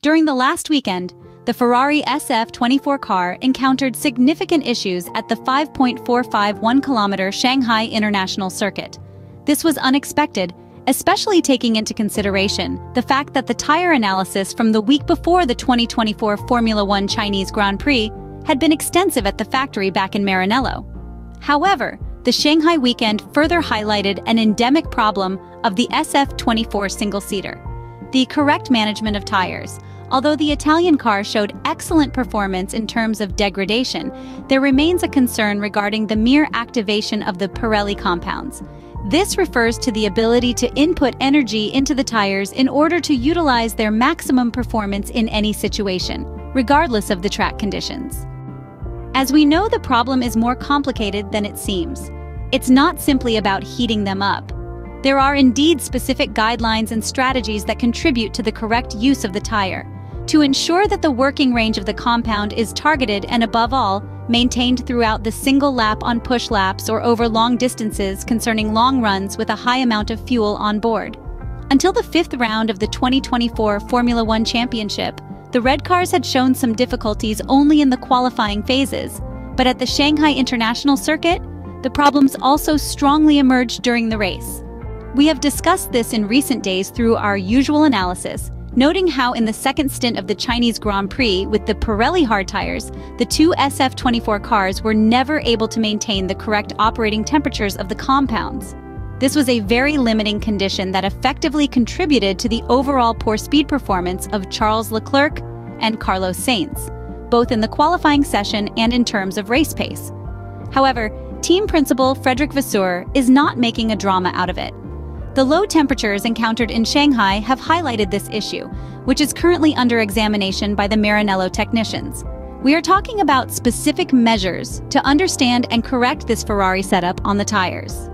During the last weekend, the Ferrari SF-24 car encountered significant issues at the 5.451-kilometer Shanghai International Circuit. This was unexpected, especially taking into consideration the fact that the tire analysis from the week before the 2024 Formula One Chinese Grand Prix had been extensive at the factory back in Maranello. However, the Shanghai weekend further highlighted an endemic problem of the SF-24 single-seater: the correct management of tires. Although the Italian car showed excellent performance in terms of degradation, there remains a concern regarding the mere activation of the Pirelli compounds. This refers to the ability to input energy into the tires in order to utilize their maximum performance in any situation, regardless of the track conditions. As we know, the problem is more complicated than it seems. It's not simply about heating them up. There are indeed specific guidelines and strategies that contribute to the correct use of the tire, to ensure that the working range of the compound is targeted and, above all, maintained throughout the single lap on push laps or over long distances concerning long runs with a high amount of fuel on board. Until the fifth round of the 2024 Formula One Championship, the red cars had shown some difficulties only in the qualifying phases, but at the Shanghai International Circuit, the problems also strongly emerged during the race. We have discussed this in recent days through our usual analysis, noting how in the second stint of the Chinese Grand Prix with the Pirelli hard tires, the two SF-24 cars were never able to maintain the correct operating temperatures of the compounds. This was a very limiting condition that effectively contributed to the overall poor speed performance of Charles Leclerc and Carlos Sainz, both in the qualifying session and in terms of race pace. However, team principal Vasseur is not making a drama out of it. The low temperatures encountered in Shanghai have highlighted this issue, which is currently under examination by the Maranello technicians. We are talking about specific measures to understand and correct this Ferrari setup on the tires.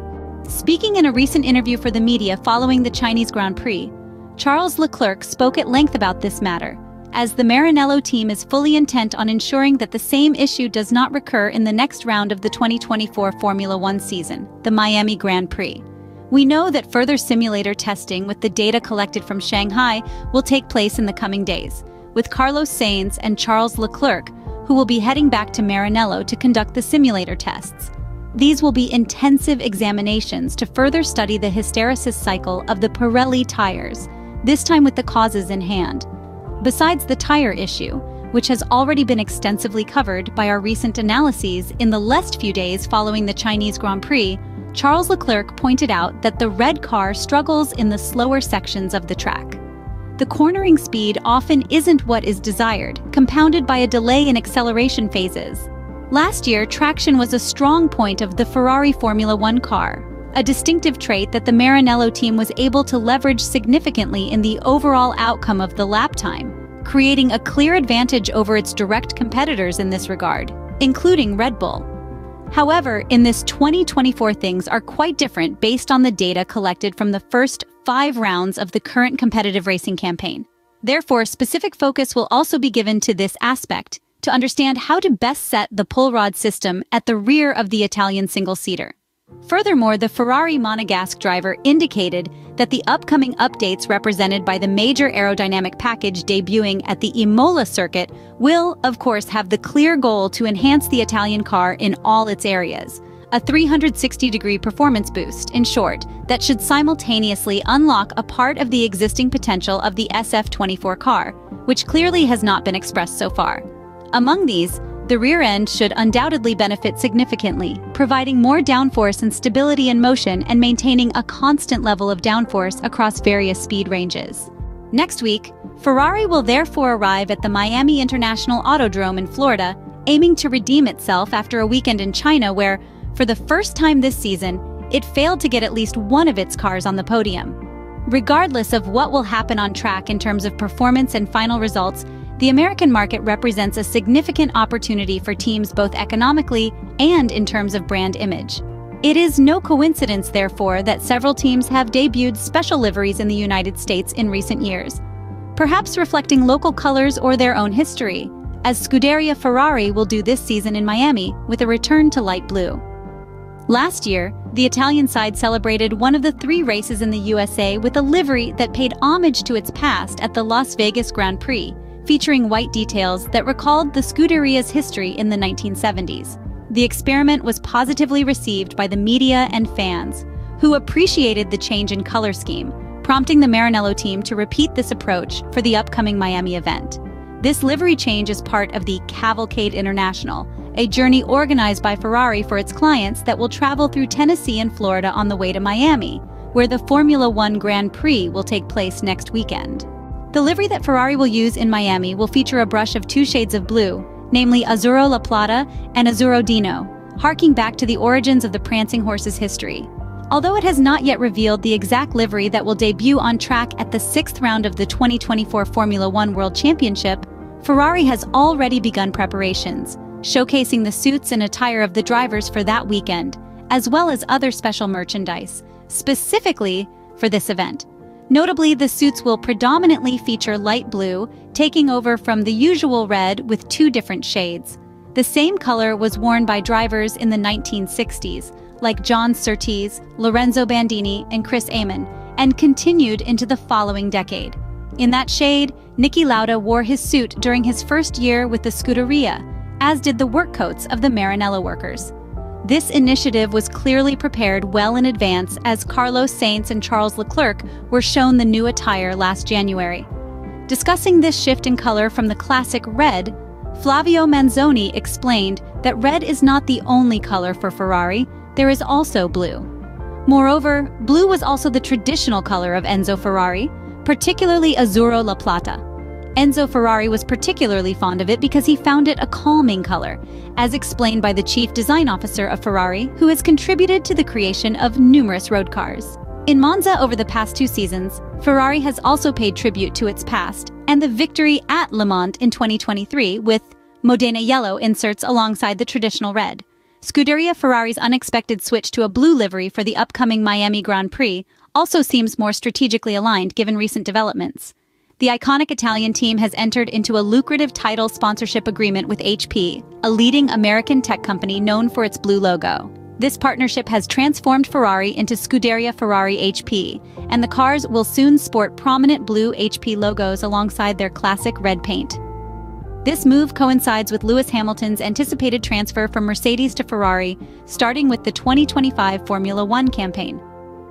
Speaking in a recent interview for the media following the Chinese Grand Prix, Charles Leclerc spoke at length about this matter, as the Maranello team is fully intent on ensuring that the same issue does not recur in the next round of the 2024 Formula One season, the Miami Grand Prix. We know that further simulator testing with the data collected from Shanghai will take place in the coming days, with Carlos Sainz and Charles Leclerc, who will be heading back to Maranello to conduct the simulator tests. These will be intensive examinations to further study the hysteresis cycle of the Pirelli tires, this time with the causes in hand. Besides the tire issue, which has already been extensively covered by our recent analyses in the last few days following the Chinese Grand Prix, Charles Leclerc pointed out that the red car struggles in the slower sections of the track. The cornering speed often isn't what is desired, compounded by a delay in acceleration phases. Last year, traction was a strong point of the Ferrari Formula One car, a distinctive trait that the Maranello team was able to leverage significantly in the overall outcome of the lap time, creating a clear advantage over its direct competitors in this regard, including Red Bull. However, in this 2024 things are quite different based on the data collected from the first 5 rounds of the current competitive racing campaign. Therefore, specific focus will also be given to this aspect to understand how to best set the pull rod system at the rear of the Italian single-seater. Furthermore, the Ferrari monegasque driver indicated that the upcoming updates represented by the major aerodynamic package debuting at the Imola circuit will, of course, have the clear goal to enhance the Italian car in all its areas. A 360-degree performance boost, in short, that should simultaneously unlock a part of the existing potential of the SF-24 car, which clearly has not been expressed so far. Among these, the rear end should undoubtedly benefit significantly, providing more downforce and stability in motion and maintaining a constant level of downforce across various speed ranges. Next week, Ferrari will therefore arrive at the Miami International Autodrome in Florida, aiming to redeem itself after a weekend in China where, for the first time this season, it failed to get at least one of its cars on the podium. Regardless of what will happen on track in terms of performance and final results, the American market represents a significant opportunity for teams both economically and in terms of brand image. It is no coincidence, therefore, that several teams have debuted special liveries in the United States in recent years, perhaps reflecting local colors or their own history, as Scuderia Ferrari will do this season in Miami with a return to light blue. Last year, the Italian side celebrated one of the 3 races in the USA with a livery that paid homage to its past at the Las Vegas Grand Prix, featuring white details that recalled the Scuderia's history in the 1970s. The experiment was positively received by the media and fans, who appreciated the change in color scheme, prompting the Maranello team to repeat this approach for the upcoming Miami event. This livery change is part of the Cavalcade International, a journey organized by Ferrari for its clients that will travel through Tennessee and Florida on the way to Miami, where the Formula One Grand Prix will take place next weekend. The livery that Ferrari will use in Miami will feature a brush of 2 shades of blue, namely Azzurro La Plata and Azzurro Dino, harking back to the origins of the prancing horse's history. Although it has not yet revealed the exact livery that will debut on track at the 6th round of the 2024 Formula One World Championship, Ferrari has already begun preparations, showcasing the suits and attire of the drivers for that weekend, as well as other special merchandise, specifically for this event. Notably, the suits will predominantly feature light blue, taking over from the usual red with 2 different shades. The same color was worn by drivers in the 1960s, like John Surtees, Lorenzo Bandini, and Chris Amon, and continued into the following decade. In that shade, Niki Lauda wore his suit during his first year with the Scuderia, as did the work coats of the Maranello workers. This initiative was clearly prepared well in advance, as Carlos Sainz and Charles Leclerc were shown the new attire last January. Discussing this shift in color from the classic red, Flavio Manzoni explained that red is not the only color for Ferrari, there is also blue. Moreover, blue was also the traditional color of Enzo Ferrari, particularly Azzurro La Plata. Enzo Ferrari was particularly fond of it because he found it a calming color, as explained by the chief design officer of Ferrari, who has contributed to the creation of numerous road cars. In Monza over the past 2 seasons, Ferrari has also paid tribute to its past, and the victory at Le Mans in 2023 with Modena yellow inserts alongside the traditional red. Scuderia Ferrari's unexpected switch to a blue livery for the upcoming Miami Grand Prix also seems more strategically aligned given recent developments. The iconic Italian team has entered into a lucrative title sponsorship agreement with HP, a leading American tech company known for its blue logo. This partnership has transformed Ferrari into Scuderia Ferrari HP, and the cars will soon sport prominent blue HP logos alongside their classic red paint. This move coincides with Lewis Hamilton's anticipated transfer from Mercedes to Ferrari, starting with the 2025 Formula One campaign.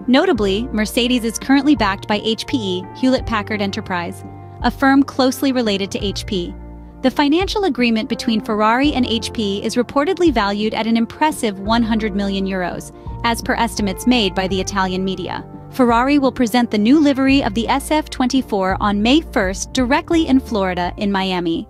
Notably, Mercedes is currently backed by HPE, Hewlett-Packard Enterprise, a firm closely related to HP. The financial agreement between Ferrari and HP is reportedly valued at an impressive 100 million euros, as per estimates made by the Italian media. Ferrari will present the new livery of the SF-24 on May 1st directly in Florida in Miami.